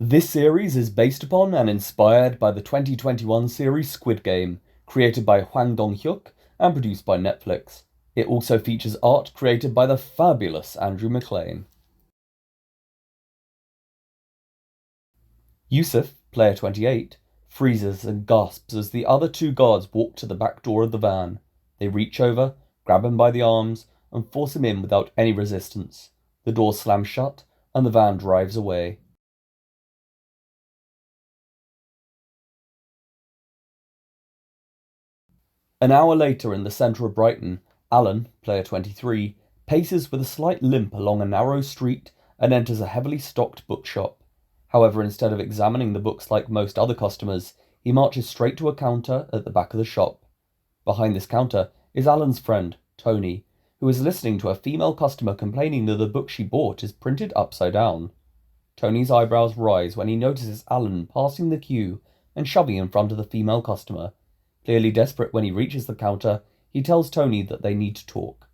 This series is based upon and inspired by the 2021 series Squid Game, created by Hwang Dong-hyuk and produced by Netflix. It also features art created by the fabulous Andrew MacLaine. Yusuf, player 28, freezes and gasps as the other two guards walk to the back door of the van. They reach over, grab him by the arms, and force him in without any resistance. The door slams shut, and the van drives away. An hour later in the centre of Brighton, Alan, player 23, paces with a slight limp along a narrow street and enters a heavily stocked bookshop. However, instead of examining the books like most other customers, he marches straight to a counter at the back of the shop. Behind this counter is Alan's friend, Tony, who is listening to a female customer complaining that the book she bought is printed upside down. Tony's eyebrows rise when he notices Alan passing the queue and shoving in front of the female customer. Clearly desperate when he reaches the counter, he tells Tony that they need to talk.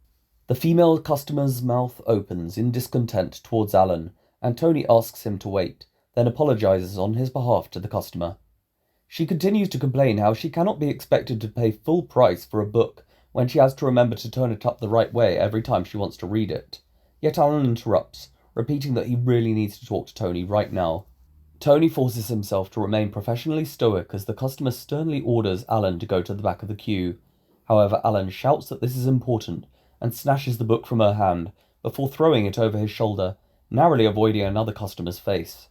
The female customer's mouth opens in discontent towards Alan, and Tony asks him to wait, then apologizes on his behalf to the customer. She continues to complain how she cannot be expected to pay full price for a book when she has to remember to turn it up the right way every time she wants to read it. Yet Alan interrupts, repeating that he really needs to talk to Tony right now. Tony forces himself to remain professionally stoic as the customer sternly orders Alan to go to the back of the queue. However, Alan shouts that this is important and snatches the book from her hand before throwing it over his shoulder, narrowly avoiding another customer's face.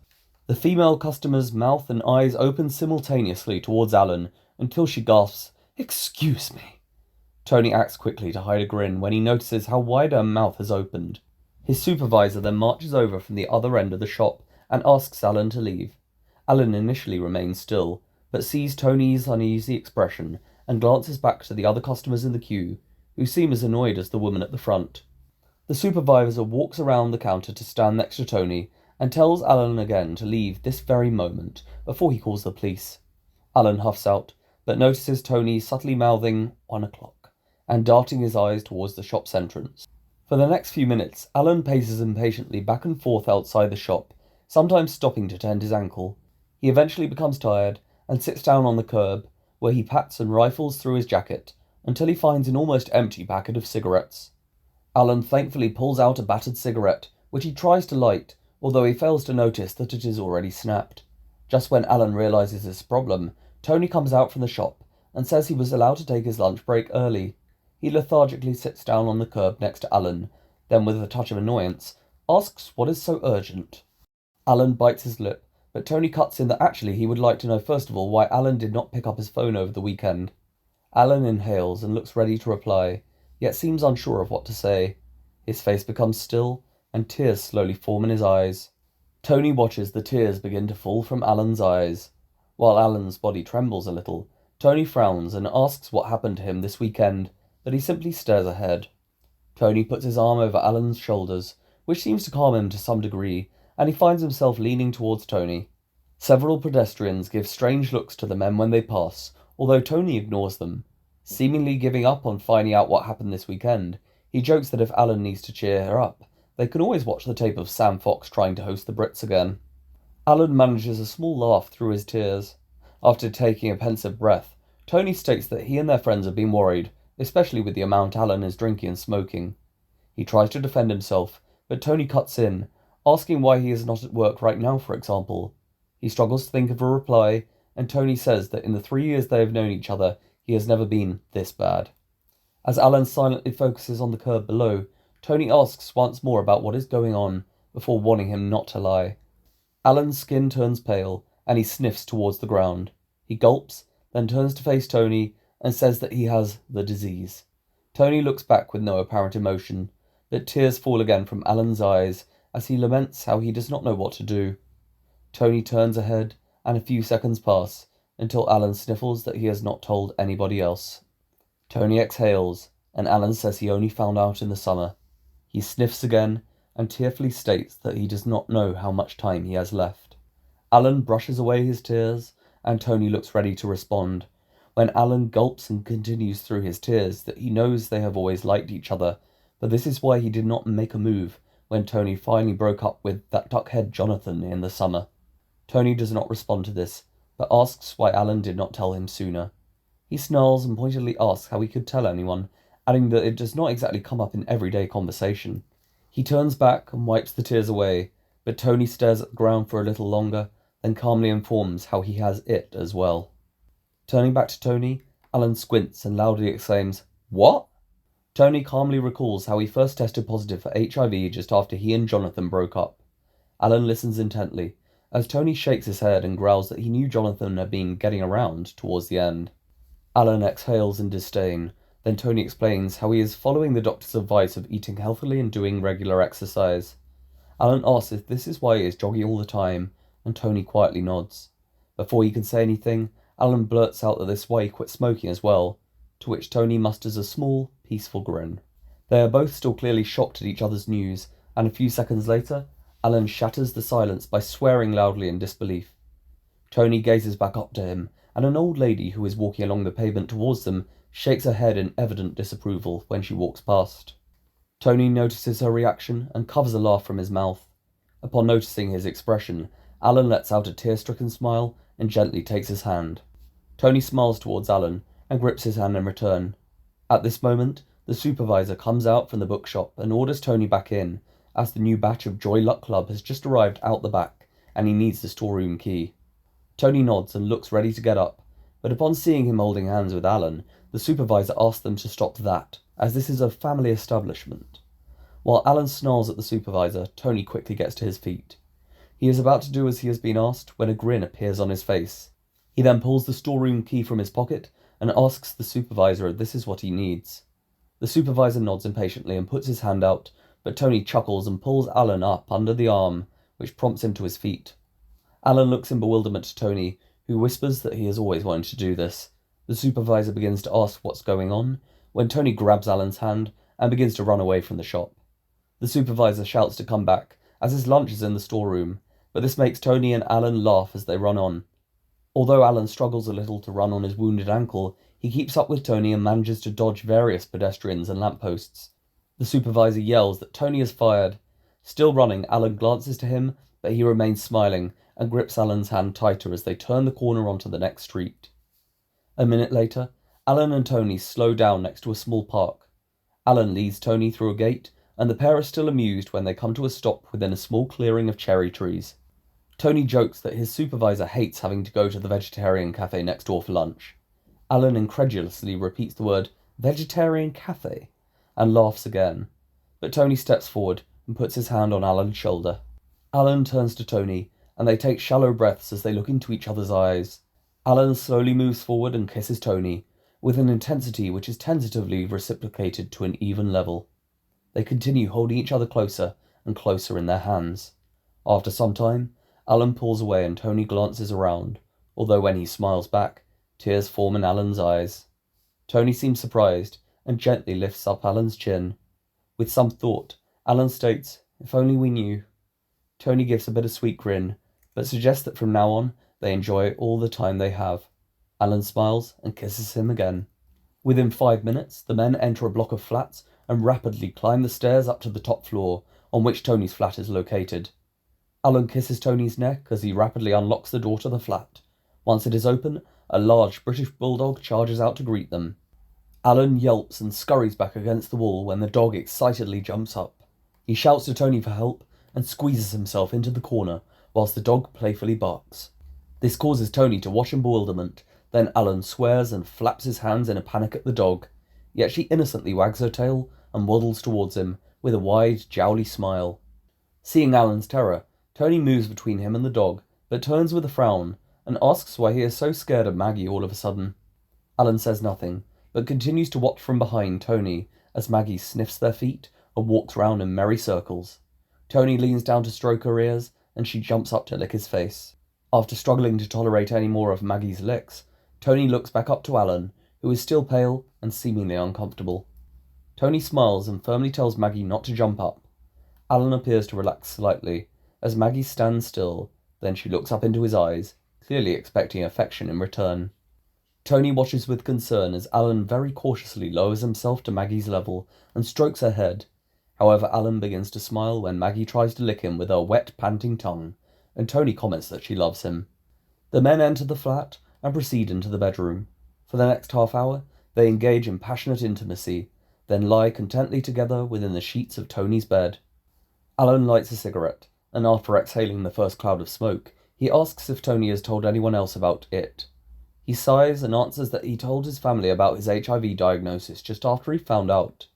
The female customer's mouth and eyes open simultaneously towards Alan until she gasps, "Excuse me." Tony acts quickly to hide a grin when he notices how wide her mouth has opened. His supervisor then marches over from the other end of the shop and asks Alan to leave. Alan initially remains still, but sees Tony's uneasy expression and glances back to the other customers in the queue, who seem as annoyed as the woman at the front. The supervisor walks around the counter to stand next to Tony and tells Alan again to leave this very moment before he calls the police. Alan huffs out, but notices Tony subtly mouthing 1 o'clock and darting his eyes towards the shop's entrance. For the next few minutes, Alan paces impatiently back and forth outside the shop, sometimes stopping to tend his ankle. He eventually becomes tired and sits down on the curb, where he pats and rifles through his jacket until he finds an almost empty packet of cigarettes. Alan thankfully pulls out a battered cigarette, which he tries to light, although he fails to notice that it is already snapped. Just when Alan realizes his problem, Tony comes out from the shop and says he was allowed to take his lunch break early. He lethargically sits down on the curb next to Alan, then with a touch of annoyance, asks what is so urgent. Alan bites his lip, but Tony cuts in that actually he would like to know first of all why Alan did not pick up his phone over the weekend. Alan inhales and looks ready to reply, yet seems unsure of what to say. His face becomes still, and tears slowly form in his eyes. Tony watches the tears begin to fall from Alan's eyes. While Alan's body trembles a little, Tony frowns and asks what happened to him this weekend, but he simply stares ahead. Tony puts his arm over Alan's shoulders, which seems to calm him to some degree, and he finds himself leaning towards Tony. Several pedestrians give strange looks to the men when they pass, although Tony ignores them. Seemingly giving up on finding out what happened this weekend, he jokes that if Alan needs to cheer her up, they can always watch the tape of Sam Fox trying to host the Brits again. Alan manages a small laugh through his tears. After taking a pensive breath, Tony states that he and their friends have been worried, especially with the amount Alan is drinking and smoking. He tries to defend himself, but Tony cuts in, asking why he is not at work right now, for example. He struggles to think of a reply, and Tony says that in the 3 years they have known each other, he has never been this bad. As Alan silently focuses on the curb below, Tony asks once more about what is going on, before warning him not to lie. Alan's skin turns pale, and he sniffs towards the ground. He gulps, then turns to face Tony, and says that he has the disease. Tony looks back with no apparent emotion, but tears fall again from Alan's eyes as he laments how he does not know what to do. Tony turns ahead, and a few seconds pass, until Alan sniffles that he has not told anybody else. Tony exhales, and Alan says he only found out in the summer. He sniffs again, and tearfully states that he does not know how much time he has left. Alan brushes away his tears, and Tony looks ready to respond, when Alan gulps and continues through his tears that he knows they have always liked each other, but this is why he did not make a move when Tony finally broke up with that duckhead Jonathan in the summer. Tony does not respond to this, but asks why Alan did not tell him sooner. He snarls and pointedly asks how he could tell anyone, adding that it does not exactly come up in everyday conversation. He turns back and wipes the tears away, but Tony stares at the ground for a little longer, then calmly informs how he has it as well. Turning back to Tony, Alan squints and loudly exclaims, "What?" Tony calmly recalls how he first tested positive for HIV just after he and Jonathan broke up. Alan listens intently, as Tony shakes his head and growls that he knew Jonathan had been getting around towards the end. Alan exhales in disdain, then Tony explains how he is following the doctor's advice of eating healthily and doing regular exercise. Alan asks if this is why he is jogging all the time, and Tony quietly nods. Before he can say anything, Alan blurts out that this is why he quit smoking as well, to which Tony musters a small, peaceful grin. They are both still clearly shocked at each other's news, and a few seconds later, Alan shatters the silence by swearing loudly in disbelief. Tony gazes back up to him, and an old lady who is walking along the pavement towards them shakes her head in evident disapproval when she walks past. Tony notices her reaction and covers a laugh from his mouth. Upon noticing his expression, Alan lets out a tear-stricken smile and gently takes his hand. Tony smiles towards Alan and grips his hand in return. At this moment, the supervisor comes out from the bookshop and orders Tony back in, as the new batch of Joy Luck Club has just arrived out the back, and he needs the storeroom key. Tony nods and looks ready to get up, but upon seeing him holding hands with Alan, the supervisor asks them to stop that, as this is a family establishment. While Alan snarls at the supervisor, Tony quickly gets to his feet. He is about to do as he has been asked when a grin appears on his face. He then pulls the storeroom key from his pocket and asks the supervisor if this is what he needs. The supervisor nods impatiently and puts his hand out, but Tony chuckles and pulls Alan up under the arm, which prompts him to his feet. Alan looks in bewilderment to Tony, who whispers that he has always wanted to do this. The supervisor begins to ask what's going on, when Tony grabs Alan's hand and begins to run away from the shop. The supervisor shouts to come back, as his lunch is in the storeroom, but this makes Tony and Alan laugh as they run on. Although Alan struggles a little to run on his wounded ankle, he keeps up with Tony and manages to dodge various pedestrians and lampposts. The supervisor yells that Tony is fired. Still running, Alan glances to him, but he remains smiling and grips Alan's hand tighter as they turn the corner onto the next street. A minute later, Alan and Tony slow down next to a small park. Alan leads Tony through a gate, and the pair are still amused when they come to a stop within a small clearing of cherry trees. Tony jokes that his supervisor hates having to go to the vegetarian cafe next door for lunch. Alan incredulously repeats the word vegetarian cafe and laughs again, but Tony steps forward and puts his hand on Alan's shoulder. Alan turns to Tony, and they take shallow breaths as they look into each other's eyes. Alan slowly moves forward and kisses Tony, with an intensity which is tentatively reciprocated to an even level. They continue holding each other closer and closer in their hands. After some time, Alan pulls away and Tony glances around, although when he smiles back, tears form in Alan's eyes. Tony seems surprised and gently lifts up Alan's chin. With some thought, Alan states, "If only we knew." Tony gives a bittersweet grin, but suggests that from now on, they enjoy all the time they have. Alan smiles and kisses him again. Within 5 minutes, the men enter a block of flats and rapidly climb the stairs up to the top floor, on which Tony's flat is located. Alan kisses Tony's neck as he rapidly unlocks the door to the flat. Once it is open, a large British bulldog charges out to greet them. Alan yelps and scurries back against the wall when the dog excitedly jumps up. He shouts to Tony for help and squeezes himself into the corner whilst the dog playfully barks. This causes Tony to watch in bewilderment, then Alan swears and flaps his hands in a panic at the dog, yet she innocently wags her tail and waddles towards him with a wide, jowly smile. Seeing Alan's terror, Tony moves between him and the dog, but turns with a frown and asks why he is so scared of Maggie all of a sudden. Alan says nothing, but continues to watch from behind Tony as Maggie sniffs their feet and walks round in merry circles. Tony leans down to stroke her ears, and she jumps up to lick his face. After struggling to tolerate any more of Maggie's licks, Tony looks back up to Alan, who is still pale and seemingly uncomfortable. Tony smiles and firmly tells Maggie not to jump up. Alan appears to relax slightly, as Maggie stands still, then she looks up into his eyes, clearly expecting affection in return. Tony watches with concern as Alan very cautiously lowers himself to Maggie's level and strokes her head. However, Alan begins to smile when Maggie tries to lick him with her wet, panting tongue, and Tony comments that she loves him. The men enter the flat and proceed into the bedroom. For the next half hour, they engage in passionate intimacy, then lie contentedly together within the sheets of Tony's bed. Alan lights a cigarette, and after exhaling the first cloud of smoke, he asks if Tony has told anyone else about it. He sighs and answers that he told his family about his HIV diagnosis just after he found out.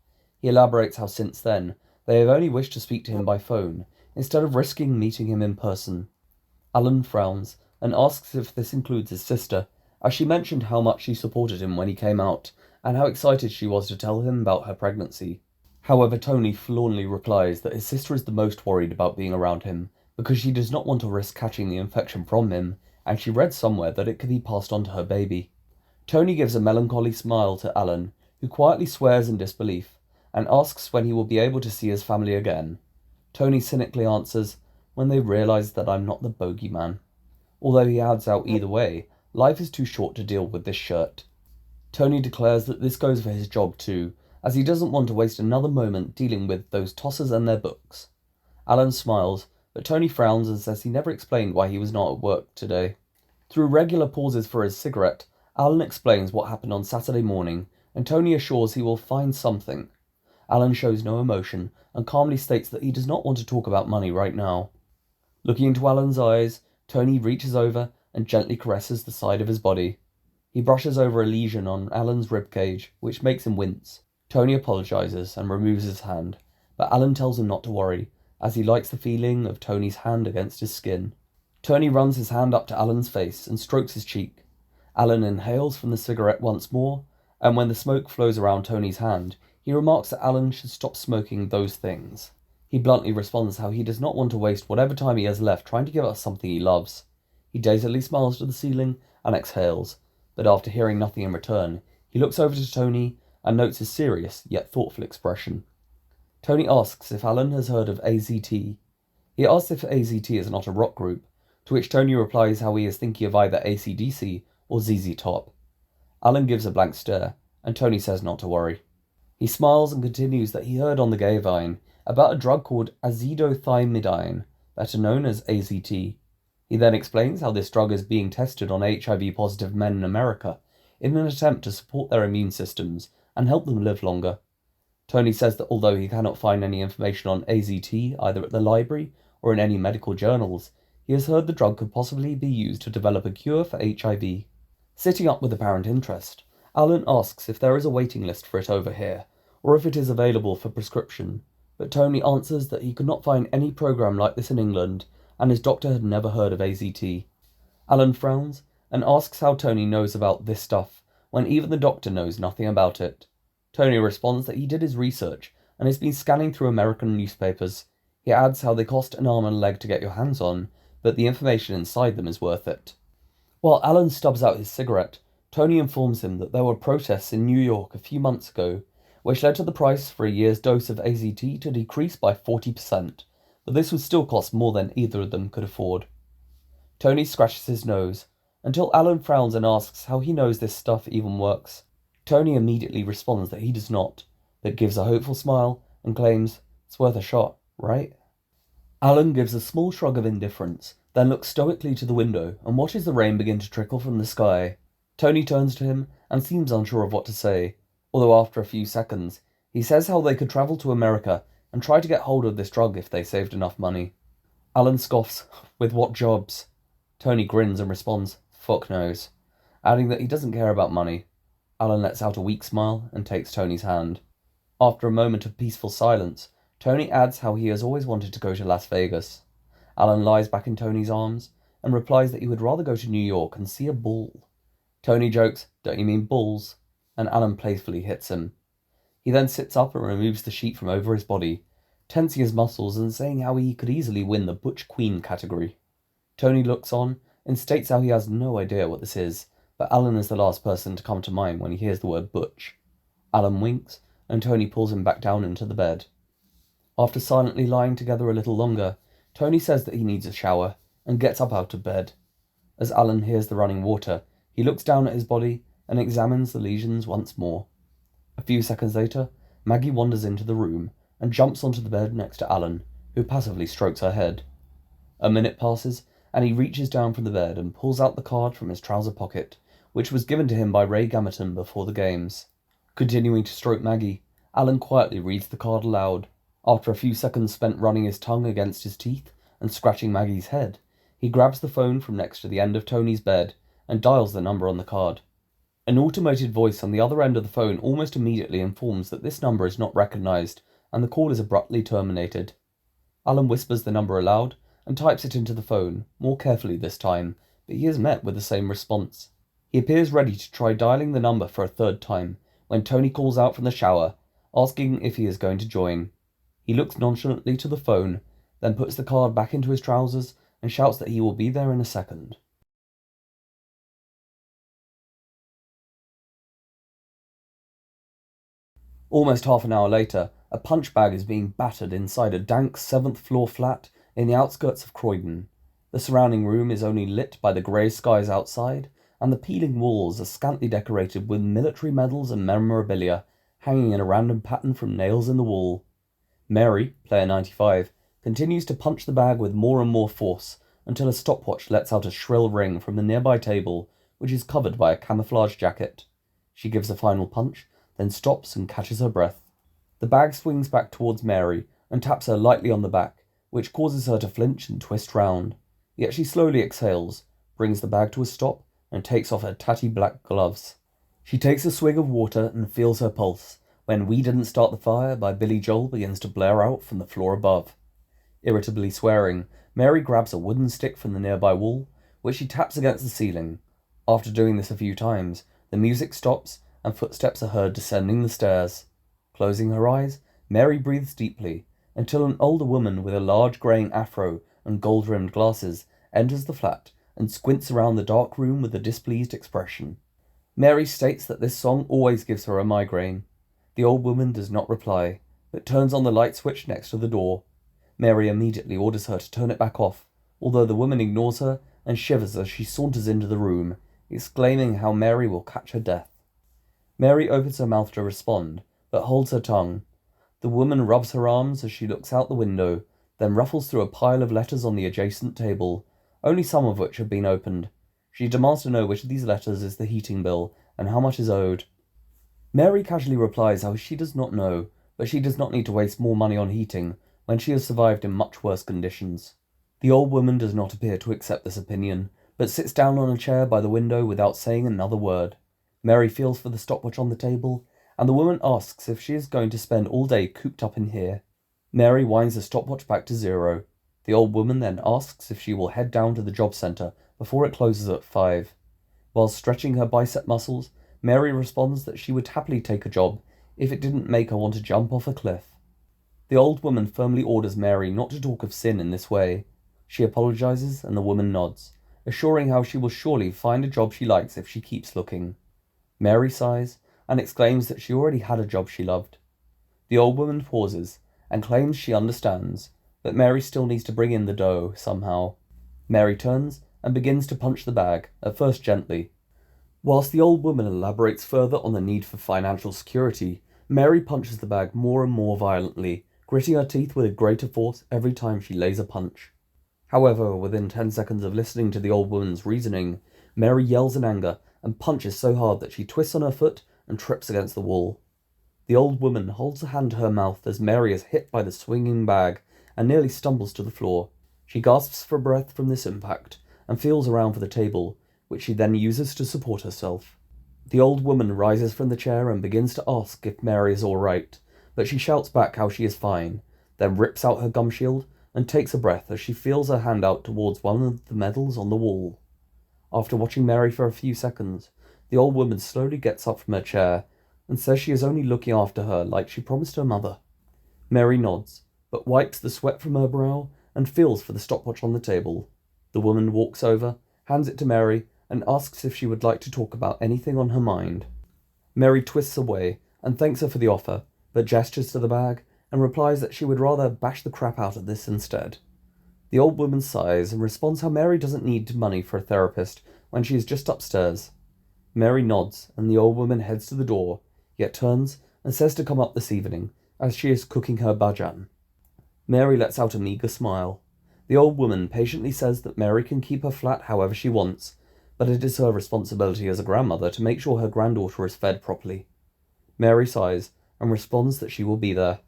He elaborates how since then, they have only wished to speak to him by phone, instead of risking meeting him in person. Alan frowns and asks if this includes his sister, as she mentioned how much she supported him when he came out, and how excited she was to tell him about her pregnancy. However, Tony forlornly replies that his sister is the most worried about being around him, because she does not want to risk catching the infection from him, and she read somewhere that it could be passed on to her baby. Tony gives a melancholy smile to Alan, who quietly swears in disbelief, and asks when he will be able to see his family again. Tony cynically answers, "When they realise that I'm not the bogeyman." Although he adds out either way, life is too short to deal with this shirt. Tony declares that this goes for his job too, as he doesn't want to waste another moment dealing with those tossers and their books. Alan smiles, but Tony frowns and says he never explained why he was not at work today. Through regular pauses for his cigarette, Alan explains what happened on Saturday morning, and Tony assures he will find something. Alan shows no emotion and calmly states that he does not want to talk about money right now. Looking into Alan's eyes, Tony reaches over and gently caresses the side of his body. He brushes over a lesion on Alan's ribcage, which makes him wince. Tony apologizes and removes his hand, but Alan tells him not to worry, as he likes the feeling of Tony's hand against his skin. Tony runs his hand up to Alan's face and strokes his cheek. Alan inhales from the cigarette once more, and when the smoke flows around Tony's hand, he remarks that Alan should stop smoking those things. He bluntly responds how he does not want to waste whatever time he has left trying to give up something he loves. He dazedly smiles to the ceiling and exhales, but after hearing nothing in return, he looks over to Tony and notes his serious yet thoughtful expression. Tony asks if Alan has heard of AZT. He asks if AZT is not a rock group, to which Tony replies how he is thinking of either AC/DC or ZZ Top. Alan gives a blank stare, and Tony says not to worry. He smiles and continues that he heard on the Gayvine about a drug called azithromycin, better known as AZT. He then explains how this drug is being tested on HIV-positive men in America in an attempt to support their immune systems and help them live longer. Tony says that although he cannot find any information on AZT either at the library or in any medical journals, he has heard the drug could possibly be used to develop a cure for HIV. Sitting up with apparent interest, Alan asks if there is a waiting list for it over here, or if it is available for prescription, but Tony answers that he could not find any program like this in England, and his doctor had never heard of AZT. Alan frowns and asks how Tony knows about this stuff, when even the doctor knows nothing about it. Tony responds that he did his research and has been scanning through American newspapers. He adds how they cost an arm and a leg to get your hands on, but the information inside them is worth it. While Alan stubs out his cigarette, Tony informs him that there were protests in New York a few months ago, which led to the price for a year's dose of AZT to decrease by 40%, but this would still cost more than either of them could afford. Tony scratches his nose, until Alan frowns and asks how he knows this stuff even works. Tony immediately responds that he does not, but gives a hopeful smile and claims, "It's worth a shot, right?" Alan gives a small shrug of indifference, then looks stoically to the window and watches the rain begin to trickle from the sky. Tony turns to him and seems unsure of what to say, although after a few seconds, he says how they could travel to America and try to get hold of this drug if they saved enough money. Alan scoffs, "With what jobs?" Tony grins and responds, "Fuck knows," adding that he doesn't care about money. Alan lets out a weak smile and takes Tony's hand. After a moment of peaceful silence, Tony adds how he has always wanted to go to Las Vegas. Alan lies back in Tony's arms and replies that he would rather go to New York and see a bull. Tony jokes, "Don't you mean bulls?" and Alan playfully hits him. He then sits up and removes the sheet from over his body, tensing his muscles and saying how he could easily win the Butch Queen category. Tony looks on and states how he has no idea what this is, but Alan is the last person to come to mind when he hears the word butch. Alan winks, and Tony pulls him back down into the bed. After silently lying together a little longer, Tony says that he needs a shower, and gets up out of bed. As Alan hears the running water, he looks down at his body and examines the lesions once more. A few seconds later, Maggie wanders into the room and jumps onto the bed next to Alan, who passively strokes her head. A minute passes, and he reaches down from the bed and pulls out the card from his trouser pocket, which was given to him by Ray Gamerton before the games. Continuing to stroke Maggie, Alan quietly reads the card aloud. After a few seconds spent running his tongue against his teeth and scratching Maggie's head, he grabs the phone from next to the end of Tony's bed and dials the number on the card. An automated voice on the other end of the phone almost immediately informs that this number is not recognized, and the call is abruptly terminated. Alan whispers the number aloud and types it into the phone, more carefully this time, but he is met with the same response. He appears ready to try dialing the number for a third time, when Tony calls out from the shower, asking if he is going to join. He looks nonchalantly to the phone, then puts the card back into his trousers and shouts that he will be there in a second. Almost half an hour later, a punch bag is being battered inside a dank 7th-floor flat in the outskirts of Croydon. The surrounding room is only lit by the grey skies outside, and the peeling walls are scantily decorated with military medals and memorabilia hanging in a random pattern from nails in the wall. Mary, player 95, continues to punch the bag with more and more force until a stopwatch lets out a shrill ring from the nearby table, which is covered by a camouflage jacket. She gives a final punch, then stops and catches her breath. The bag swings back towards Mary and taps her lightly on the back, which causes her to flinch and twist round. Yet she slowly exhales, brings the bag to a stop, and takes off her tatty black gloves. She takes a swig of water and feels her pulse, when We Didn't Start the Fire by Billy Joel begins to blare out from the floor above. Irritably swearing, Mary grabs a wooden stick from the nearby wall, which she taps against the ceiling. After doing this a few times, the music stops and footsteps are heard descending the stairs. Closing her eyes, Mary breathes deeply, until an older woman with a large greying afro and gold-rimmed glasses enters the flat and squints around the dark room with a displeased expression. Mary states that this song always gives her a migraine. The old woman does not reply, but turns on the light switch next to the door. Mary immediately orders her to turn it back off, although the woman ignores her and shivers as she saunters into the room, exclaiming how Mary will catch her death. Mary opens her mouth to respond, but holds her tongue. The woman rubs her arms as she looks out the window, then ruffles through a pile of letters on the adjacent table, only some of which have been opened. She demands to know which of these letters is the heating bill and how much is owed. Mary casually replies how she does not know, but she does not need to waste more money on heating when she has survived in much worse conditions. The old woman does not appear to accept this opinion, but sits down on a chair by the window without saying another word. Mary feels for the stopwatch on the table, and the woman asks if she is going to spend all day cooped up in here. Mary winds the stopwatch back to 0. The old woman then asks if she will head down to the job centre before it closes at 5. While stretching her bicep muscles, Mary responds that she would happily take a job if it didn't make her want to jump off a cliff. The old woman firmly orders Mary not to talk of sin in this way. She apologizes and the woman nods, assuring how she will surely find a job she likes if she keeps looking. Mary sighs and exclaims that she already had a job she loved. The old woman pauses and claims she understands, but Mary still needs to bring in the dough somehow. Mary turns and begins to punch the bag, at first gently. Whilst the old woman elaborates further on the need for financial security, Mary punches the bag more and more violently, gritting her teeth with a greater force every time she lays a punch. However, within 10 seconds of listening to the old woman's reasoning, Mary yells in anger and punches so hard that she twists on her foot and trips against the wall. The old woman holds a hand to her mouth as Mary is hit by the swinging bag and nearly stumbles to the floor. She gasps for breath from this impact and feels around for the table, which she then uses to support herself. The old woman rises from the chair and begins to ask if Mary is all right, but she shouts back how she is fine, then rips out her gum shield and takes a breath as she feels her hand out towards one of the medals on the wall. After watching Mary for a few seconds, the old woman slowly gets up from her chair and says she is only looking after her like she promised her mother. Mary nods, but wipes the sweat from her brow and feels for the stopwatch on the table. The woman walks over, hands it to Mary, and asks if she would like to talk about anything on her mind. Mary twists away and thanks her for the offer, but gestures to the bag and replies that she would rather bash the crap out of this instead. The old woman sighs and responds how Mary doesn't need money for a therapist when she is just upstairs. Mary nods and the old woman heads to the door, yet turns and says to come up this evening, as she is cooking her bhajan. Mary lets out a meagre smile. The old woman patiently says that Mary can keep her flat however she wants, but it is her responsibility as a grandmother to make sure her granddaughter is fed properly. Mary sighs and responds that she will be there.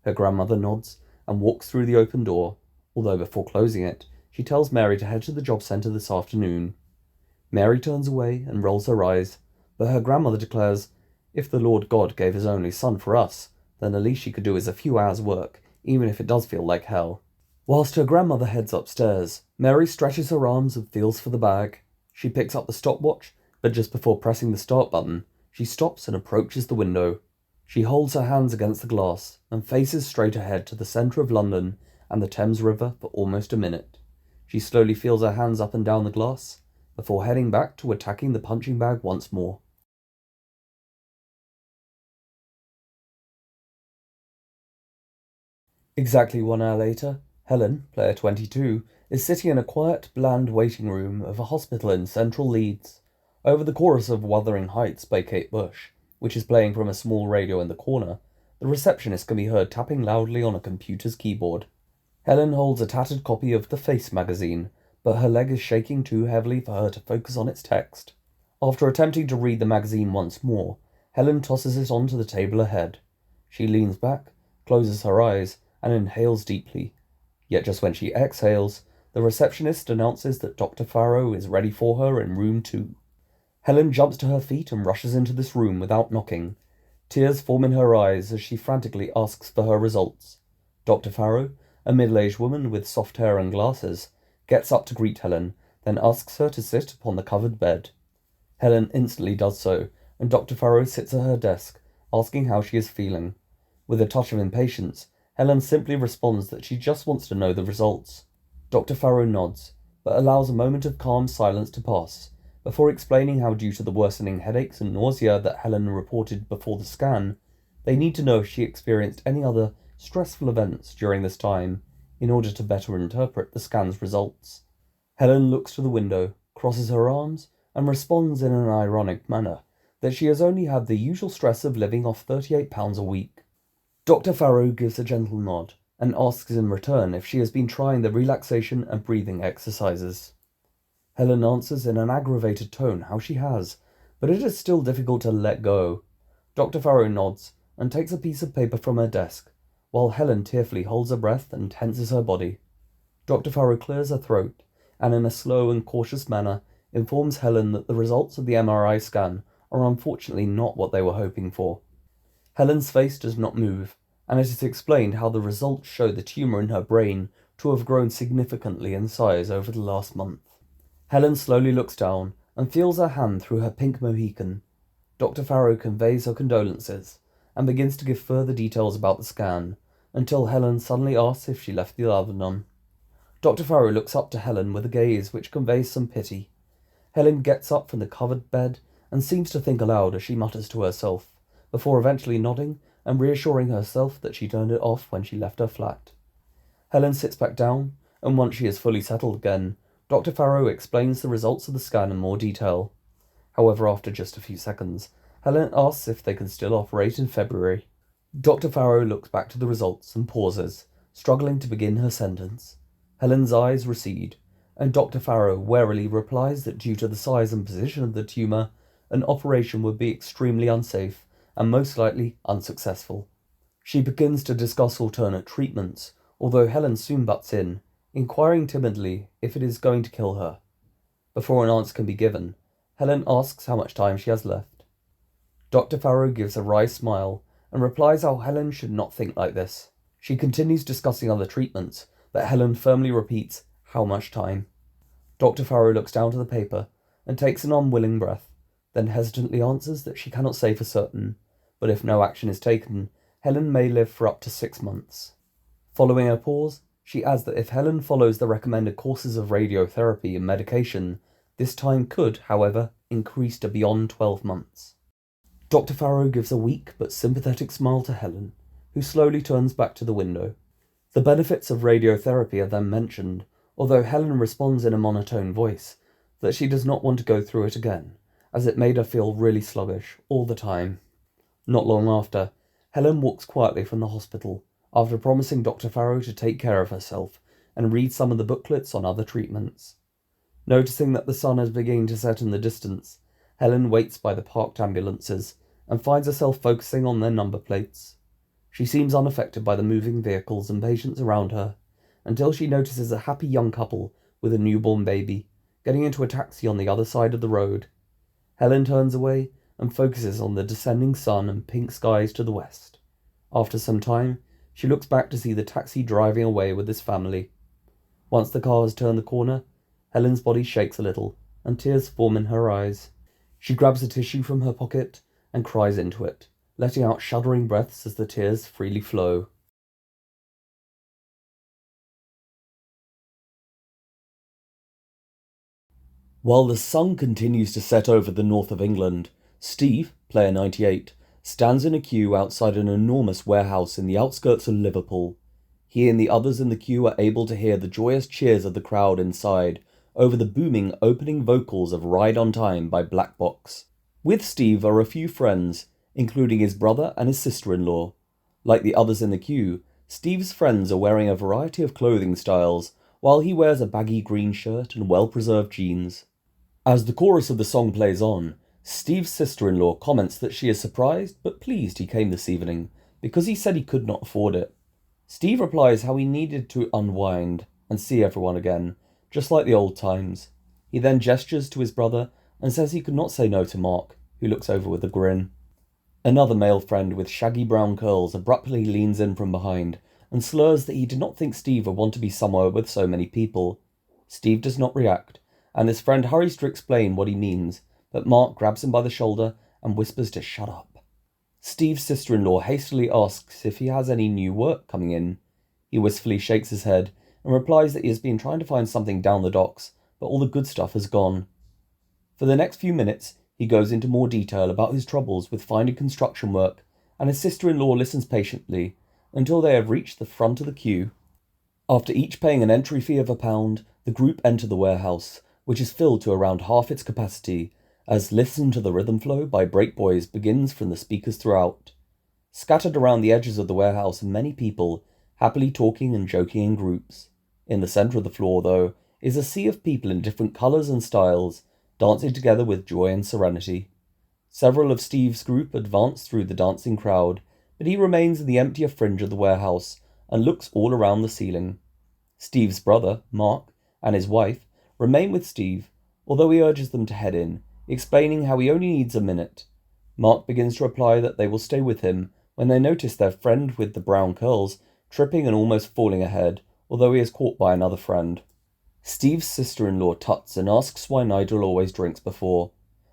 Her grandmother nods and walks through the open door, although before closing it, she tells Mary to head to the job centre this afternoon. Mary turns away and rolls her eyes, but her grandmother declares, if the Lord God gave his only son for us, then the least she could do is a few hours' work, even if it does feel like hell. Whilst her grandmother heads upstairs, Mary stretches her arms and feels for the bag. She picks up the stopwatch, but just before pressing the start button, she stops and approaches the window. She holds her hands against the glass and faces straight ahead to the centre of London and the Thames River for almost a minute. She slowly feels her hands up and down the glass, before heading back to attacking the punching bag once more. Exactly 1 hour later, Helen, player 22, is sitting in a quiet, bland waiting room of a hospital in central Leeds. Over the chorus of Wuthering Heights by Kate Bush, which is playing from a small radio in the corner, the receptionist can be heard tapping loudly on a computer's keyboard. Helen holds a tattered copy of The Face magazine, but her leg is shaking too heavily for her to focus on its text. After attempting to read the magazine once more, Helen tosses it onto the table ahead. She leans back, closes her eyes, and inhales deeply. Yet just when she exhales, the receptionist announces that Dr. Farrow is ready for her in room 2. Helen jumps to her feet and rushes into this room without knocking. Tears form in her eyes as she frantically asks for her results. Dr. Farrow, a middle-aged woman with soft hair and glasses, gets up to greet Helen, then asks her to sit upon the covered bed. Helen instantly does so, and Dr. Farrow sits at her desk, asking how she is feeling. With a touch of impatience, Helen simply responds that she just wants to know the results. Dr. Farrow nods, but allows a moment of calm silence to pass, before explaining how due to the worsening headaches and nausea that Helen reported before the scan, they need to know if she experienced any other stressful events during this time, in order to better interpret the scan's results. Helen looks to the window, crosses her arms, and responds in an ironic manner that she has only had the usual stress of living off £38 a week. Dr. Farrow gives a gentle nod and asks in return if she has been trying the relaxation and breathing exercises. Helen answers in an aggravated tone how she has, but it is still difficult to let go. Dr. Farrow nods and takes a piece of paper from her desk, while Helen tearfully holds her breath and tenses her body. Dr. Farrow clears her throat and in a slow and cautious manner informs Helen that the results of the MRI scan are unfortunately not what they were hoping for. Helen's face does not move, and it is explained how the results show the tumour in her brain to have grown significantly in size over the last month. Helen slowly looks down and feels her hand through her pink mohican. Dr. Farrow conveys her condolences and begins to give further details about the scan, until Helen suddenly asks if she left the oven on. Dr. Farrow looks up to Helen with a gaze which conveys some pity. Helen gets up from the covered bed and seems to think aloud as she mutters to herself, before eventually nodding and reassuring herself that she turned it off when she left her flat. Helen sits back down, and once she is fully settled again, Dr. Farrow explains the results of the scan in more detail. However, after just a few seconds, Helen asks if they can still operate in February. Dr. Farrow looks back to the results and pauses, struggling to begin her sentence. Helen's eyes recede, and Dr. Farrow warily replies that due to the size and position of the tumour, an operation would be extremely unsafe and most likely unsuccessful. She begins to discuss alternate treatments, although Helen soon butts in, inquiring timidly if it is going to kill her. Before an answer can be given, Helen asks how much time she has left. Dr. Farrow gives a wry smile and replies how Helen should not think like this. She continues discussing other treatments, but Helen firmly repeats how much time. Dr. Farrow looks down to the paper and takes an unwilling breath, then hesitantly answers that she cannot say for certain, but if no action is taken, Helen may live for up to 6 months. Following a pause, she adds that if Helen follows the recommended courses of radiotherapy and medication, this time could, however, increase to beyond 12 months. Dr. Farrow gives a weak but sympathetic smile to Helen, who slowly turns back to the window. The benefits of radiotherapy are then mentioned, although Helen responds in a monotone voice that she does not want to go through it again, as it made her feel really sluggish all the time. Not long after, Helen walks quietly from the hospital, after promising Dr. Farrow to take care of herself and reads some of the booklets on other treatments. Noticing that the sun is beginning to set in the distance, Helen waits by the parked ambulances and finds herself focusing on their number plates. She seems unaffected by the moving vehicles and patients around her, until she notices a happy young couple with a newborn baby getting into a taxi on the other side of the road. Helen turns away and focuses on the descending sun and pink skies to the west. After some time, she looks back to see the taxi driving away with his family. Once the car has turned the corner, Helen's body shakes a little, and tears form in her eyes. She grabs a tissue from her pocket and cries into it, letting out shuddering breaths as the tears freely flow. While the sun continues to set over the north of England, Steve, player 98, stands in a queue outside an enormous warehouse in the outskirts of Liverpool. He and the others in the queue are able to hear the joyous cheers of the crowd inside over the booming opening vocals of Ride on Time by Black Box. With Steve are a few friends, including his brother and his sister-in-law. Like the others in the queue, Steve's friends are wearing a variety of clothing styles, while he wears a baggy green shirt and well-preserved jeans. As the chorus of the song plays on, Steve's sister-in-law comments that she is surprised but pleased he came this evening, because he said he could not afford it. Steve replies how he needed to unwind and see everyone again, just like the old times. He then gestures to his brother and says he could not say no to Mark, who looks over with a grin. Another male friend with shaggy brown curls abruptly leans in from behind and slurs that he did not think Steve would want to be somewhere with so many people. Steve does not react, and his friend hurries to explain what he means, but Mark grabs him by the shoulder and whispers to shut up. Steve's sister-in-law hastily asks if he has any new work coming in. He wistfully shakes his head and replies that he has been trying to find something down the docks, but all the good stuff has gone. For the next few minutes, he goes into more detail about his troubles with finding construction work, and his sister-in-law listens patiently until they have reached the front of the queue. After each paying an entry fee of £1, the group enter the warehouse, which is filled to around half its capacity, as Listen to the Rhythm Flow by Break Boys begins from the speakers throughout. Scattered around the edges of the warehouse are many people, happily talking and joking in groups. In the centre of the floor, though, is a sea of people in different colours and styles, dancing together with joy and serenity. Several of Steve's group advance through the dancing crowd, but he remains in the emptier fringe of the warehouse and looks all around the ceiling. Steve's brother, Mark, and his wife remain with Steve, although he urges them to head in, explaining how he only needs a minute. Mark begins to reply that they will stay with him when they notice their friend with the brown curls tripping and almost falling ahead, although he is caught by another friend. Steve's sister-in-law tuts and asks why Nigel always drinks before.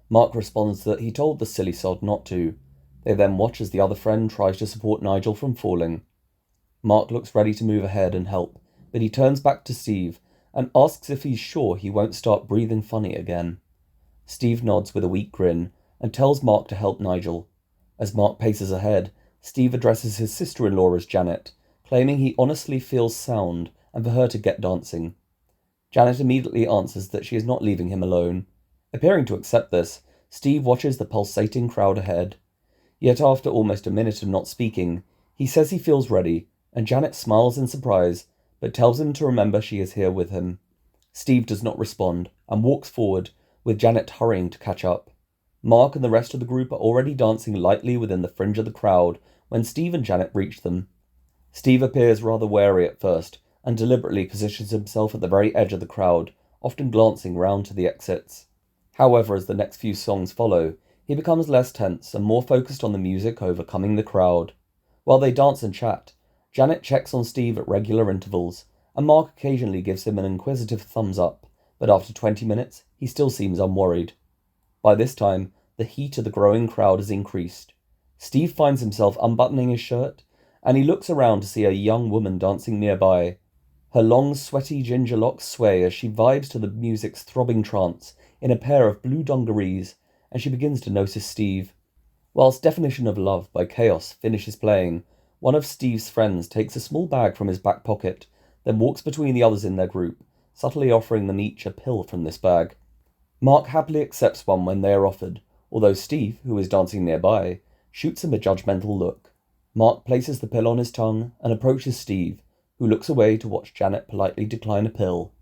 Mark responds that he told the silly sod not to. They then watch as the other friend tries to support Nigel from falling. Mark looks ready to move ahead and help, but he turns back to Steve and asks if he's sure he won't start breathing funny again. Steve nods with a weak grin and tells Mark to help Nigel. As Mark paces ahead, Steve addresses his sister-in-law as Janet, claiming he honestly feels sound and for her to get dancing. Janet immediately answers that she is not leaving him alone. Appearing to accept this, Steve watches the pulsating crowd ahead. Yet after almost a minute of not speaking, he says he feels ready, and Janet smiles in surprise, but tells him to remember she is here with him. Steve does not respond, and walks forward, with Janet hurrying to catch up. Mark and the rest of the group are already dancing lightly within the fringe of the crowd when Steve and Janet reach them. Steve appears rather wary at first, and deliberately positions himself at the very edge of the crowd, often glancing round to the exits. However, as the next few songs follow, he becomes less tense and more focused on the music overcoming the crowd. While they dance and chat, Janet checks on Steve at regular intervals, and Mark occasionally gives him an inquisitive thumbs up, but after 20 minutes, he still seems unworried. By this time, the heat of the growing crowd has increased. Steve finds himself unbuttoning his shirt, and he looks around to see a young woman dancing nearby. Her long, sweaty ginger locks sway as she vibes to the music's throbbing trance in a pair of blue dungarees, and she begins to notice Steve. Whilst Definition of Love by Chaos finishes playing, one of Steve's friends takes a small bag from his back pocket, then walks between the others in their group, subtly offering them each a pill from this bag. Mark happily accepts one when they are offered, although Steve, who is dancing nearby, shoots him a judgmental look. Mark places the pill on his tongue and approaches Steve, who looks away to watch Janet politely decline a pill.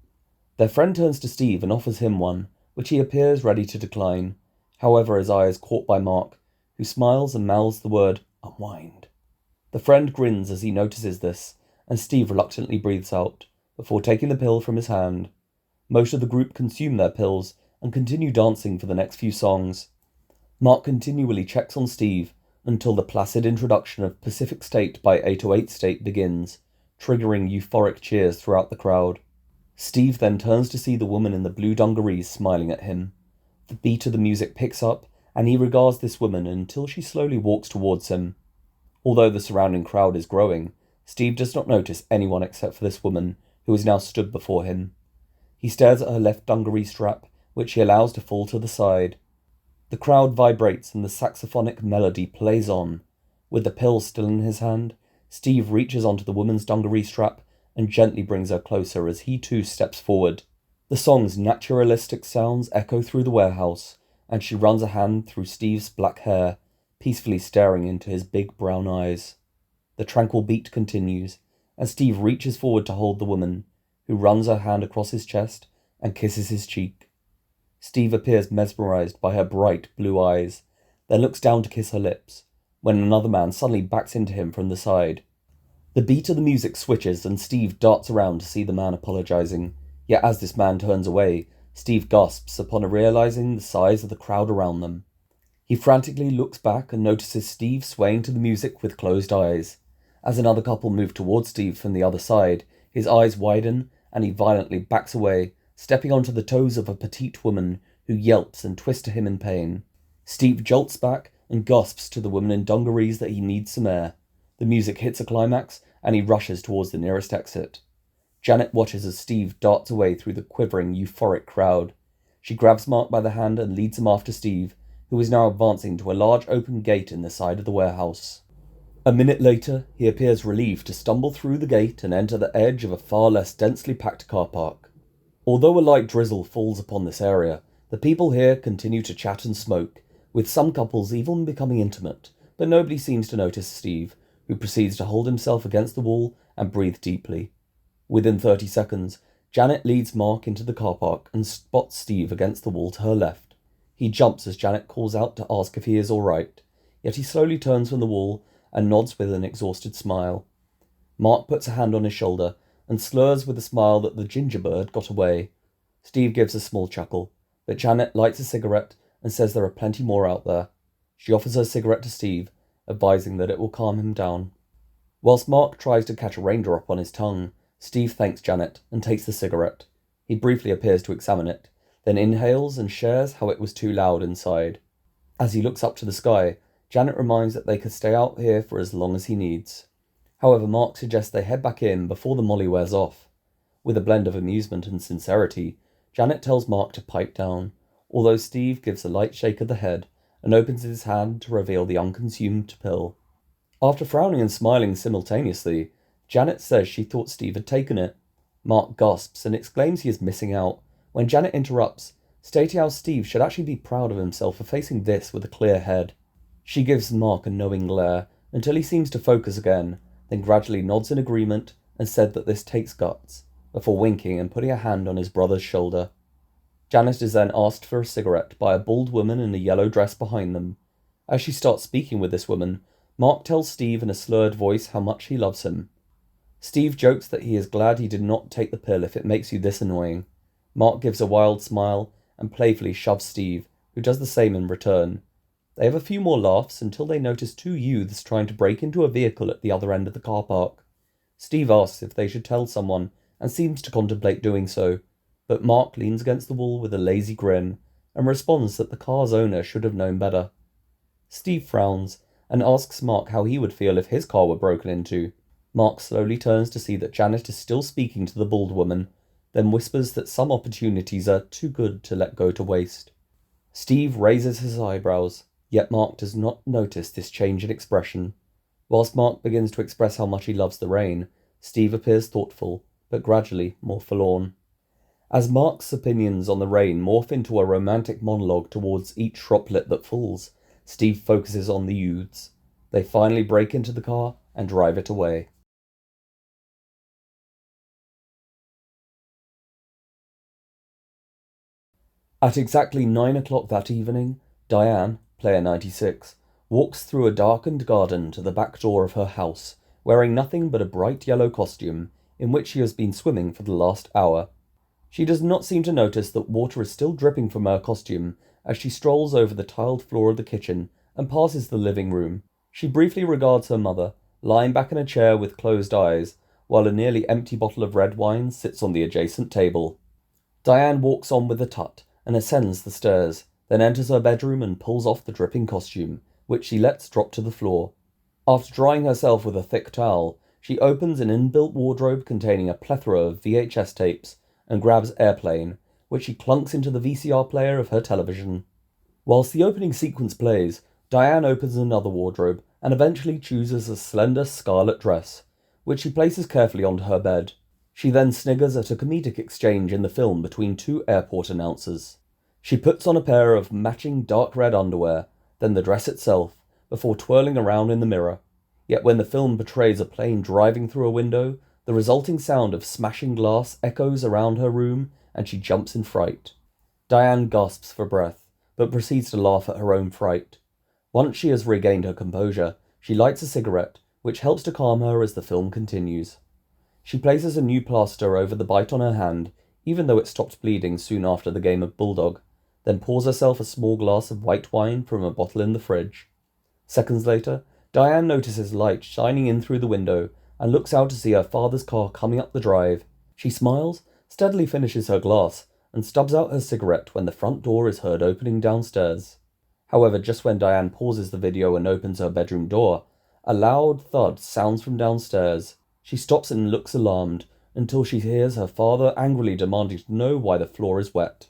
Their friend turns to Steve and offers him one, which he appears ready to decline. However, his eye is caught by Mark, who smiles and mouths the word unwind. The friend grins as he notices this, and Steve reluctantly breathes out, before taking the pill from his hand. Most of the group consume their pills and continue dancing for the next few songs. Mark continually checks on Steve until the placid introduction of Pacific State by 808 State begins, triggering euphoric cheers throughout the crowd. Steve then turns to see the woman in the blue dungarees smiling at him. The beat of the music picks up, and he regards this woman until she slowly walks towards him. Although the surrounding crowd is growing, Steve does not notice anyone except for this woman, who is now stood before him. He stares at her left dungaree strap, which he allows to fall to the side. The crowd vibrates and the saxophonic melody plays on. With the pill still in his hand, Steve reaches onto the woman's dungaree strap and gently brings her closer as he too steps forward. The song's naturalistic sounds echo through the warehouse, and she runs a hand through Steve's black hair, peacefully staring into his big brown eyes. The tranquil beat continues, and Steve reaches forward to hold the woman, who runs her hand across his chest and kisses his cheek. Steve appears mesmerized by her bright blue eyes, then looks down to kiss her lips, when another man suddenly backs into him from the side. The beat of the music switches and Steve darts around to see the man apologizing, yet as this man turns away, Steve gasps upon realizing the size of the crowd around them. He frantically looks back and notices Steve swaying to the music with closed eyes. As another couple move towards Steve from the other side, his eyes widen and he violently backs away, stepping onto the toes of a petite woman who yelps and twists to him in pain. Steve jolts back and gasps to the woman in dungarees that he needs some air. The music hits a climax and he rushes towards the nearest exit. Janet watches as Steve darts away through the quivering, euphoric crowd. She grabs Mark by the hand and leads him after Steve, who is now advancing to a large open gate in the side of the warehouse. A minute later, he appears relieved to stumble through the gate and enter the edge of a far less densely packed car park. Although a light drizzle falls upon this area, the people here continue to chat and smoke, with some couples even becoming intimate, but nobody seems to notice Steve, who proceeds to hold himself against the wall and breathe deeply. Within 30 seconds, Janet leads Mark into the car park and spots Steve against the wall to her left. He jumps as Janet calls out to ask if he is all right, yet he slowly turns from the wall and nods with an exhausted smile. Mark puts a hand on his shoulder and slurs with a smile that the gingerbread got away. Steve gives a small chuckle, but Janet lights a cigarette and says there are plenty more out there. She offers her cigarette to Steve, advising that it will calm him down. Whilst Mark tries to catch a raindrop on his tongue, Steve thanks Janet and takes the cigarette. He briefly appears to examine it, then inhales and shares how it was too loud inside. As he looks up to the sky, Janet reminds that they could stay out here for as long as he needs. However, Mark suggests they head back in before the molly wears off. With a blend of amusement and sincerity, Janet tells Mark to pipe down, although Steve gives a light shake of the head and opens his hand to reveal the unconsumed pill. After frowning and smiling simultaneously, Janet says she thought Steve had taken it. Mark gasps and exclaims he is missing out, when Janet interrupts, stating how Steve should actually be proud of himself for facing this with a clear head. She gives Mark a knowing glare until he seems to focus again, then gradually nods in agreement and said that this takes guts, before winking and putting a hand on his brother's shoulder. Janet is then asked for a cigarette by a bald woman in a yellow dress behind them. As she starts speaking with this woman, Mark tells Steve in a slurred voice how much he loves him. Steve jokes that he is glad he did not take the pill if it makes you this annoying. Mark gives a wild smile and playfully shoves Steve, who does the same in return. They have a few more laughs until they notice two youths trying to break into a vehicle at the other end of the car park. Steve asks if they should tell someone and seems to contemplate doing so, but Mark leans against the wall with a lazy grin and responds that the car's owner should have known better. Steve frowns and asks Mark how he would feel if his car were broken into. Mark slowly turns to see that Janet is still speaking to the bald woman, then whispers that some opportunities are too good to let go to waste. Steve raises his eyebrows, yet Mark does not notice this change in expression. Whilst Mark begins to express how much he loves the rain, Steve appears thoughtful, but gradually more forlorn. As Mark's opinions on the rain morph into a romantic monologue towards each droplet that falls, Steve focuses on the youths. They finally break into the car and drive it away. At exactly 9 o'clock that evening, Diane, player 96, walks through a darkened garden to the back door of her house, wearing nothing but a bright yellow costume, in which she has been swimming for the last hour. She does not seem to notice that water is still dripping from her costume as she strolls over the tiled floor of the kitchen and passes the living room. She briefly regards her mother, lying back in a chair with closed eyes, while a nearly empty bottle of red wine sits on the adjacent table. Diane walks on with a tut and ascends the stairs, then enters her bedroom and pulls off the dripping costume, which she lets drop to the floor. After drying herself with a thick towel, she opens an inbuilt wardrobe containing a plethora of VHS tapes and grabs Airplane, which she clunks into the VCR player of her television. Whilst the opening sequence plays, Diane opens another wardrobe and eventually chooses a slender scarlet dress, which she places carefully onto her bed. She then sniggers at a comedic exchange in the film between two airport announcers. She puts on a pair of matching dark red underwear, then the dress itself, before twirling around in the mirror. Yet when the film portrays a plane driving through a window, the resulting sound of smashing glass echoes around her room, and she jumps in fright. Diane gasps for breath, but proceeds to laugh at her own fright. Once she has regained her composure, she lights a cigarette, which helps to calm her as the film continues. She places a new plaster over the bite on her hand, even though it stopped bleeding soon after the game of Bulldog, then pours herself a small glass of white wine from a bottle in the fridge. Seconds later, Diane notices light shining in through the window and looks out to see her father's car coming up the drive. She smiles, steadily finishes her glass, and stubs out her cigarette when the front door is heard opening downstairs. However, just when Diane pauses the video and opens her bedroom door, a loud thud sounds from downstairs. She stops and looks alarmed until she hears her father angrily demanding to know why the floor is wet.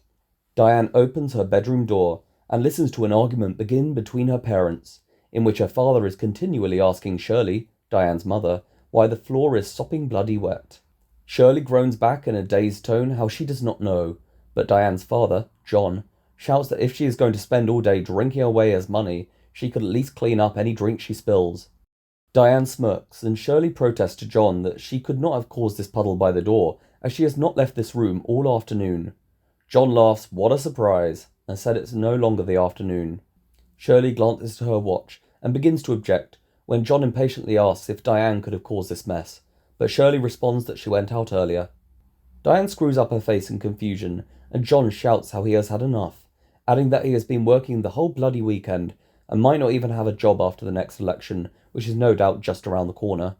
Diane opens her bedroom door and listens to an argument begin between her parents, in which her father is continually asking Shirley, Diane's mother, why the floor is sopping bloody wet. Shirley groans back in a dazed tone how she does not know, but Diane's father, John, shouts that if she is going to spend all day drinking away his money, she could at least clean up any drink she spills. Diane smirks, and Shirley protests to John that she could not have caused this puddle by the door, as she has not left this room all afternoon. John laughs, "What a surprise," and said it's no longer the afternoon. Shirley glances to her watch and begins to object, when John impatiently asks if Diane could have caused this mess, but Shirley responds that she went out earlier. Diane screws up her face in confusion, and John shouts how he has had enough, adding that he has been working the whole bloody weekend and might not even have a job after the next election, which is no doubt just around the corner.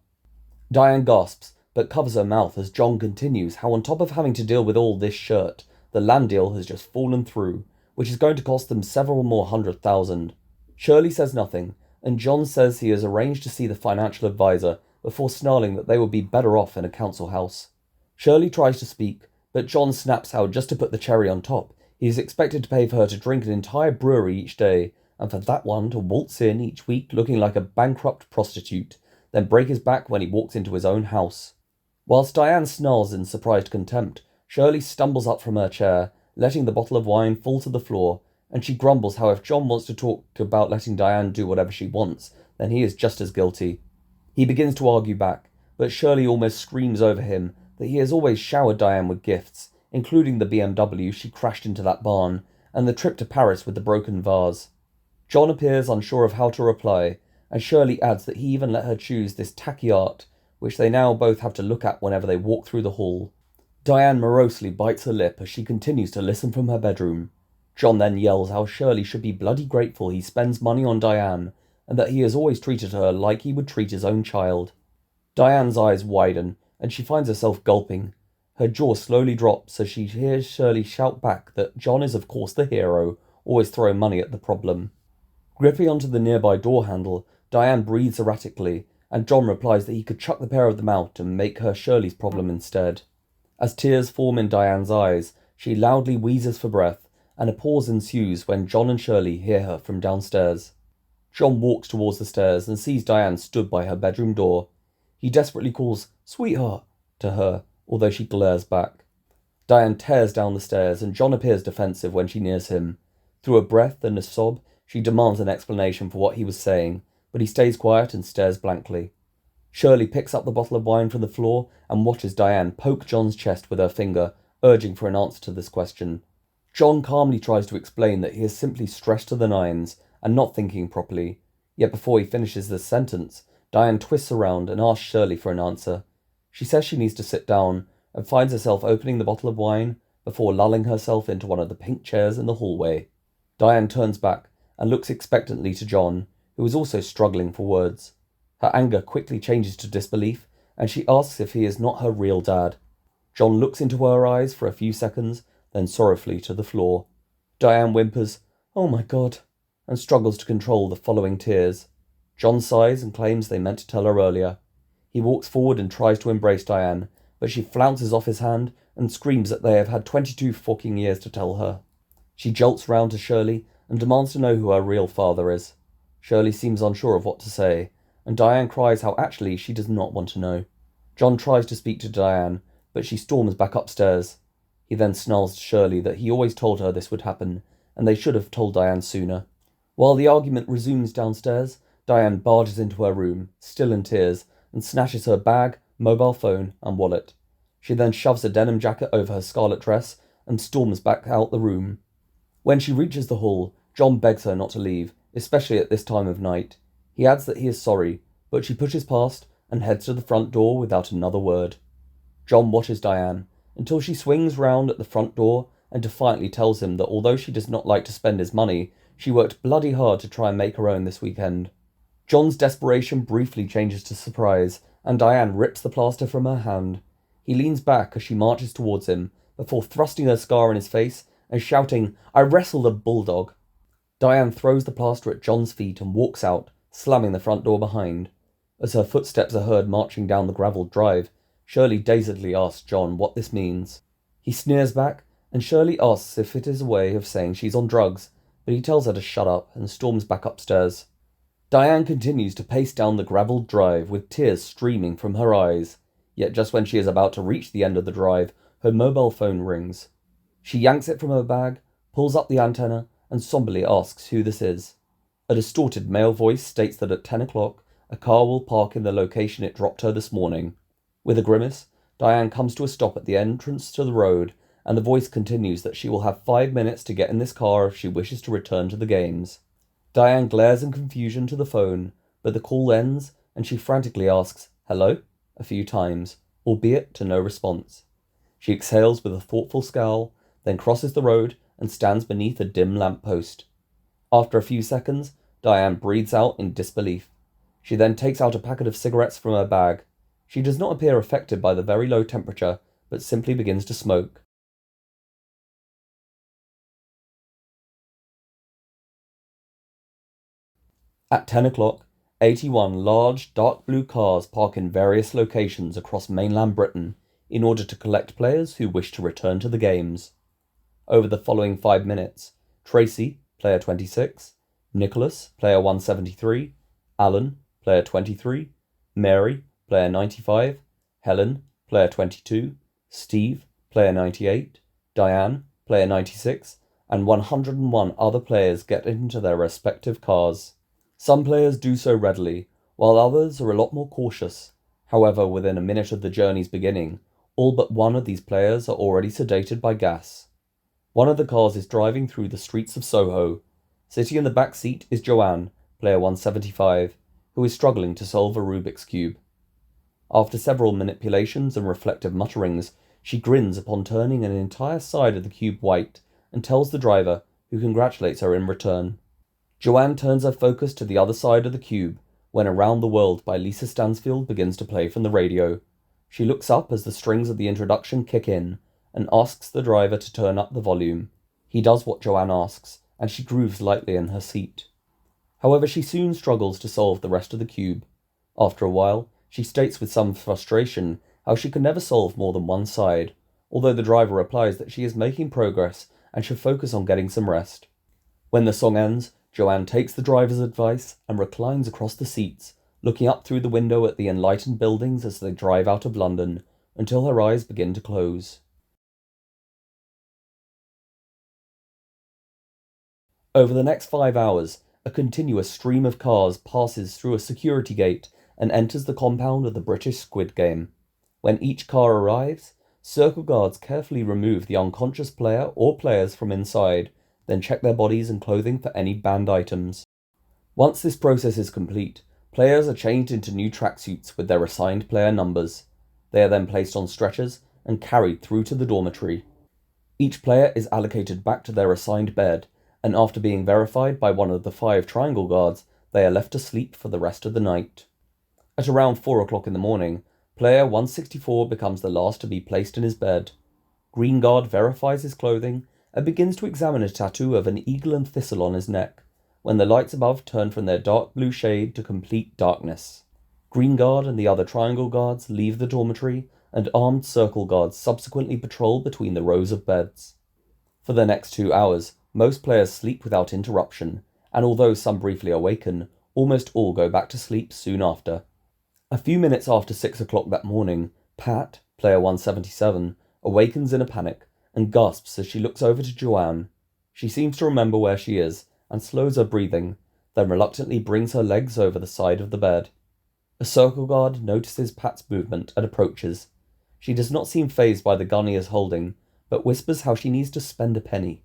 Diane gasps, but covers her mouth as John continues how on top of having to deal with all this shirt, the land deal has just fallen through, which is going to cost them several more $100,000. Shirley says nothing, and John says he has arranged to see the financial advisor before snarling that they would be better off in a council house. Shirley tries to speak, but John snaps how, just to put the cherry on top, he is expected to pay for her to drink an entire brewery each day, and for that one to waltz in each week looking like a bankrupt prostitute, then break his back when he walks into his own house. Whilst Diane snarls in surprised contempt, Shirley stumbles up from her chair, letting the bottle of wine fall to the floor, and she grumbles how if John wants to talk about letting Diane do whatever she wants, then he is just as guilty. He begins to argue back, but Shirley almost screams over him that he has always showered Diane with gifts, including the BMW she crashed into that barn, and the trip to Paris with the broken vase. John appears unsure of how to reply, and Shirley adds that he even let her choose this tacky art, which they now both have to look at whenever they walk through the hall. Diane morosely bites her lip as she continues to listen from her bedroom. John then yells how Shirley should be bloody grateful he spends money on Diane, and that he has always treated her like he would treat his own child. Diane's eyes widen, and she finds herself gulping. Her jaw slowly drops as she hears Shirley shout back that John is of course the hero, always throwing money at the problem. Gripping onto the nearby door handle, Diane breathes erratically, and John replies that he could chuck the pair of them out and make her Shirley's problem instead. As tears form in Diane's eyes, she loudly wheezes for breath, and a pause ensues when John and Shirley hear her from downstairs. John walks towards the stairs and sees Diane stood by her bedroom door. He desperately calls, "Sweetheart," to her, although she glares back. Diane tears down the stairs, and John appears defensive when she nears him. Through a breath and a sob, she demands an explanation for what he was saying, but he stays quiet and stares blankly. Shirley picks up the bottle of wine from the floor and watches Diane poke John's chest with her finger, urging for an answer to this question. John calmly tries to explain that he is simply stressed to the nines and not thinking properly, yet before he finishes this sentence, Diane twists around and asks Shirley for an answer. She says she needs to sit down and finds herself opening the bottle of wine before lulling herself into one of the pink chairs in the hallway. Diane turns back and looks expectantly to John, who is also struggling for words. Her anger quickly changes to disbelief, and she asks if he is not her real dad. John looks into her eyes for a few seconds, then sorrowfully to the floor. Diane whimpers, "Oh my God," and struggles to control the following tears. John sighs and claims they meant to tell her earlier. He walks forward and tries to embrace Diane, but she flounces off his hand and screams that they have had 22 fucking years to tell her. She jolts round to Shirley and demands to know who her real father is. Shirley seems unsure of what to say, and Diane cries how actually she does not want to know. John tries to speak to Diane, but she storms back upstairs. He then snarls to Shirley that he always told her this would happen, and they should have told Diane sooner. While the argument resumes downstairs, Diane barges into her room, still in tears, and snatches her bag, mobile phone, and wallet. She then shoves a denim jacket over her scarlet dress and storms back out the room. When she reaches the hall, John begs her not to leave, especially at this time of night. He adds that he is sorry, but she pushes past and heads to the front door without another word. John watches Diane until she swings round at the front door and defiantly tells him that although she does not like to spend his money, she worked bloody hard to try and make her own this weekend. John's desperation briefly changes to surprise, and Diane rips the plaster from her hand. He leans back as she marches towards him, before thrusting her scar in his face and shouting, "I wrestled a bulldog." Diane throws the plaster at John's feet and walks out, slamming the front door behind. As her footsteps are heard marching down the gravelled drive, Shirley dazedly asks John what this means. He sneers back, and Shirley asks if it is a way of saying she's on drugs, but he tells her to shut up and storms back upstairs. Diane continues to pace down the gravelled drive with tears streaming from her eyes, yet just when she is about to reach the end of the drive, her mobile phone rings. She yanks it from her bag, pulls up the antenna, and somberly asks who this is. A distorted male voice states that at 10 o'clock, a car will park in the location it dropped her this morning. With a grimace, Diane comes to a stop at the entrance to the road, and the voice continues that she will have 5 minutes to get in this car if she wishes to return to the games. Diane glares in confusion to the phone, but the call ends, and she frantically asks, "Hello?" a few times, albeit to no response. She exhales with a thoughtful scowl, then crosses the road and stands beneath a dim lamp-post. After a few seconds, Diane breathes out in disbelief. She then takes out a packet of cigarettes from her bag. She does not appear affected by the very low temperature, but simply begins to smoke. At 10 o'clock, 81 large, dark blue cars park in various locations across mainland Britain in order to collect players who wish to return to the games. Over the following 5 minutes, Tracy, player 26, Nicholas, player 173, Alan, player 23, Mary, player 95, Helen, player 22, Steve, player 98, Diane, player 96, and 101 other players get into their respective cars. Some players do so readily, while others are a lot more cautious. However, within a minute of the journey's beginning, all but one of these players are already sedated by gas. One of the cars is driving through the streets of Soho. Sitting in the back seat is Joanne, player 175, who is struggling to solve a Rubik's Cube. After several manipulations and reflective mutterings, she grins upon turning an entire side of the cube white and tells the driver, who congratulates her in return. Joanne turns her focus to the other side of the cube when Around the World by Lisa Stansfield begins to play from the radio. She looks up as the strings of the introduction kick in and asks the driver to turn up the volume. He does what Joanne asks, and she grooves lightly in her seat. However, she soon struggles to solve the rest of the cube. After a while, she states with some frustration how she can never solve more than one side, although the driver replies that she is making progress and should focus on getting some rest. When the song ends, Joanne takes the driver's advice and reclines across the seats, looking up through the window at the enlightened buildings as they drive out of London, until her eyes begin to close. Over the next 5 hours, a continuous stream of cars passes through a security gate and enters the compound of the British Squid Game. When each car arrives, Circle guards carefully remove the unconscious player or players from inside, then check their bodies and clothing for any banned items. Once this process is complete, players are changed into new tracksuits with their assigned player numbers. They are then placed on stretchers and carried through to the dormitory. Each player is allocated back to their assigned bed, and after being verified by one of the 5 triangle guards, they are left to sleep for the rest of the night. At around 4 o'clock in the morning, player 164 becomes the last to be placed in his bed. Green guard verifies his clothing and begins to examine a tattoo of an eagle and thistle on his neck, when the lights above turn from their dark blue shade to complete darkness. Green guard and the other triangle guards leave the dormitory, and armed circle guards subsequently patrol between the rows of beds. For the next 2 hours, most players sleep without interruption, and although some briefly awaken, almost all go back to sleep soon after. A few minutes after 6 o'clock that morning, Pat, player 177, awakens in a panic and gasps as she looks over to Joanne. She seems to remember where she is and slows her breathing, then reluctantly brings her legs over the side of the bed. A circle guard notices Pat's movement and approaches. She does not seem fazed by the gun he is holding, but whispers how she needs to spend a penny.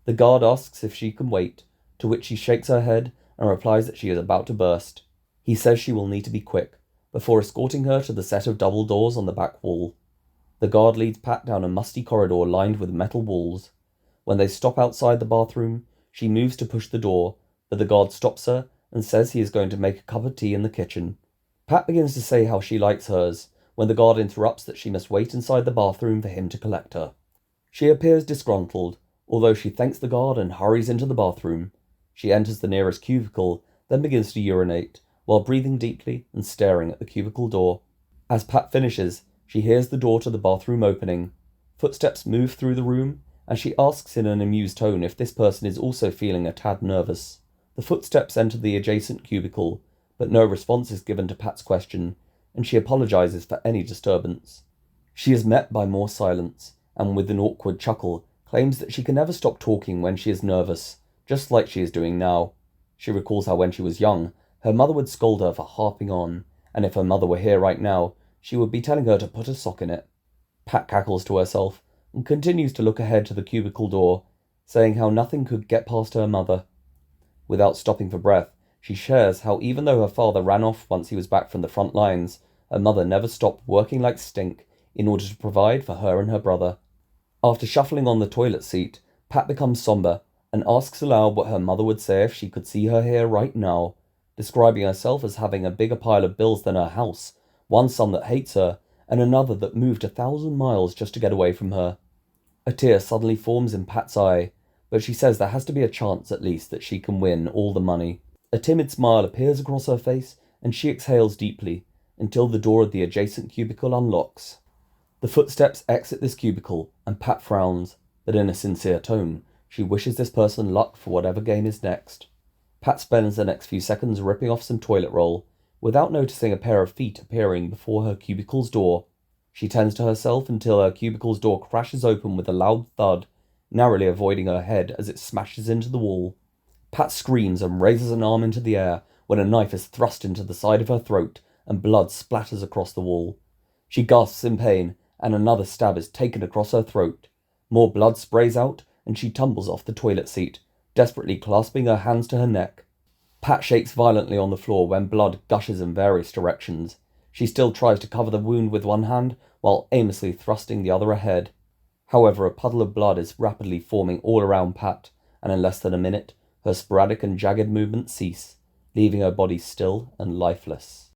The guard asks if she can wait, to which she shakes her head and replies that she is about to burst. He says she will need to be quick, before escorting her to the set of double doors on the back wall. The guard leads Pat down a musty corridor lined with metal walls. When they stop outside the bathroom, she moves to push the door, but the guard stops her and says he is going to make a cup of tea in the kitchen. Pat begins to say how she likes hers, when the guard interrupts that she must wait inside the bathroom for him to collect her. She appears disgruntled, although she thanks the guard and hurries into the bathroom. She enters the nearest cubicle, then begins to urinate, while breathing deeply and staring at the cubicle door. As Pat finishes, she hears the door to the bathroom opening. Footsteps move through the room, and she asks in an amused tone if this person is also feeling a tad nervous. The footsteps enter the adjacent cubicle, but no response is given to Pat's question, and she apologizes for any disturbance. She is met by more silence, and with an awkward chuckle, claims that she can never stop talking when she is nervous, just like she is doing now. She recalls how when she was young, her mother would scold her for harping on, and if her mother were here right now, she would be telling her to put a sock in it. Pat cackles to herself, and continues to look ahead to the cubicle door, saying how nothing could get past her mother. Without stopping for breath, she shares how even though her father ran off once he was back from the front lines, her mother never stopped working like stink in order to provide for her and her brother. After shuffling on the toilet seat, Pat becomes somber and asks aloud what her mother would say if she could see her here right now, describing herself as having a bigger pile of bills than her house, one son that hates her, and another that moved 1,000 miles just to get away from her. A tear suddenly forms in Pat's eye, but she says there has to be a chance at least that she can win all the money. A timid smile appears across her face, and she exhales deeply, until the door of the adjacent cubicle unlocks. The footsteps exit this cubicle, and Pat frowns, but in a sincere tone, she wishes this person luck for whatever game is next. Pat spends the next few seconds ripping off some toilet roll, without noticing a pair of feet appearing before her cubicle's door. She tends to herself until her cubicle's door crashes open with a loud thud, narrowly avoiding her head as it smashes into the wall. Pat screams and raises an arm into the air when a knife is thrust into the side of her throat and blood splatters across the wall. She gasps in pain, and another stab is taken across her throat. More blood sprays out, and she tumbles off the toilet seat, desperately clasping her hands to her neck. Pat shakes violently on the floor when blood gushes in various directions. She still tries to cover the wound with one hand, while aimlessly thrusting the other ahead. However, a puddle of blood is rapidly forming all around Pat, and in less than a minute, her sporadic and jagged movements cease, leaving her body still and lifeless.